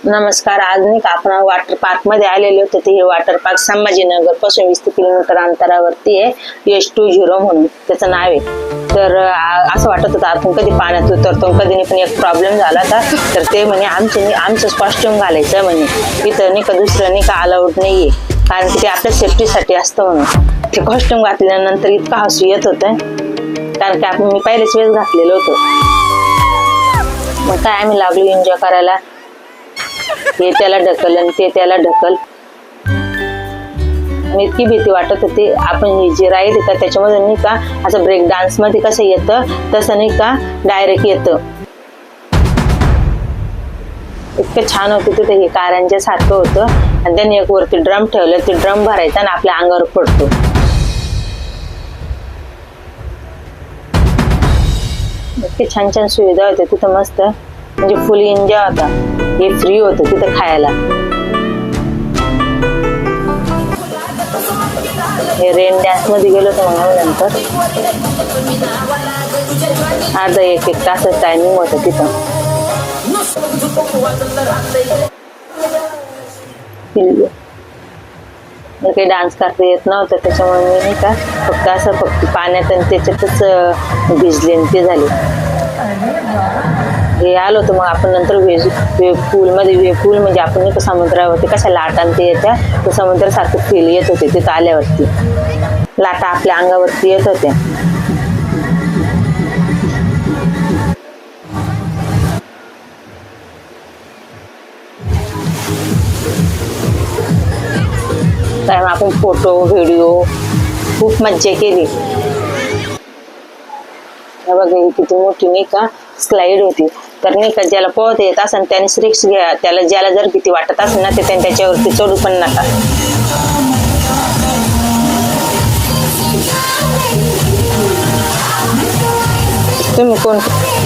नमस्कार. आज नाही का आपण वॉटर पार्क मध्ये आलेले होते. ते हे वॉटर पार्क संभाजीनगर पासून 20 किलोमीटर अंतरावरती आहे. H20 म्हणून त्याचं नाव आहे. तर असं वाटत होतं आपण कधी पाण्यात उतरतो कधी पण एक प्रॉब्लेम झाला तर ते म्हणे आमचं कॉस्ट्युम घालायचं म्हणे. इथं नाही का दुसरं नाही का अलाउड नाहीये, कारण की ते आपल्या सेफ्टीसाठी असतं म्हणून. ते कॉस्ट्युम घातल्यानंतर इतकं हसू येत होतं, कारण की मी पहिलेच वेळेस घातलेलं होतं. मग काय आम्ही लागलो एन्जॉय करायला. हे त्याला ढकल आणि ते त्याला ढकल. इतकी भीती वाटत होती. आपण ही जी राईड का त्याच्यामध्ये नाही का असं ब्रेक डान्स मध्ये कसं येतं तसं नाही का डायरेक्ट येतं. इतकं छान होतं तिथे. हे कारंज्या सारखं होतं आणि त्यांनी एक वरती ड्रम ठेवलं. ते ड्रम भरायचा आणि आपल्या अंगावर पडतो. इतके छान छान सुविधा होत्या तिथं, मस्त म्हणजे फुल एन्जॉय होता. हे फ्री होतं तिथं खायला. हे रेन डॅन्स मध्ये गेलो होतो मग नंतर. अर्धा एक तासाचं टायमिंग होतं तिथं. काही डान्स करता येत नव्हतं, त्याच्यामुळे मी नाही का फक्त पाण्यात आणि त्याच्यातच भिजले ते झाले. हे आलो होतं मग आपण नंतर वेव पूल म्हणजे आपण नाही का समुद्रावरती कशा लाटा ते येत्या, तर समुद्रासारखं फील येत होते तिथं आल्यावरती. लाटा आपल्या अंगावरती येत होत्या. कारण आपण फोटो व्हिडिओ खूप मज्जा केली. बघा ही किती मोठी नाही का स्लाइड होती. तर नाही का ज्याला पोहता येत असेल त्याने रिस्क घ्या. ज्याला जर भीती वाटत असेल ना ते त्याच्यावरती चढू पण नका. तुम्ही कोण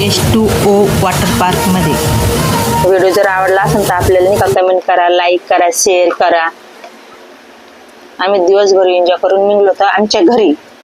H2O वॉटर पार्क मध्ये व्हिडिओ जर आवडला असेल तर आपल्याला नाही का कमेंट करा, लाईक करा, शेअर करा. आम्ही दिवसभर एन्जॉय करून निघलो होतो आमच्या घरी.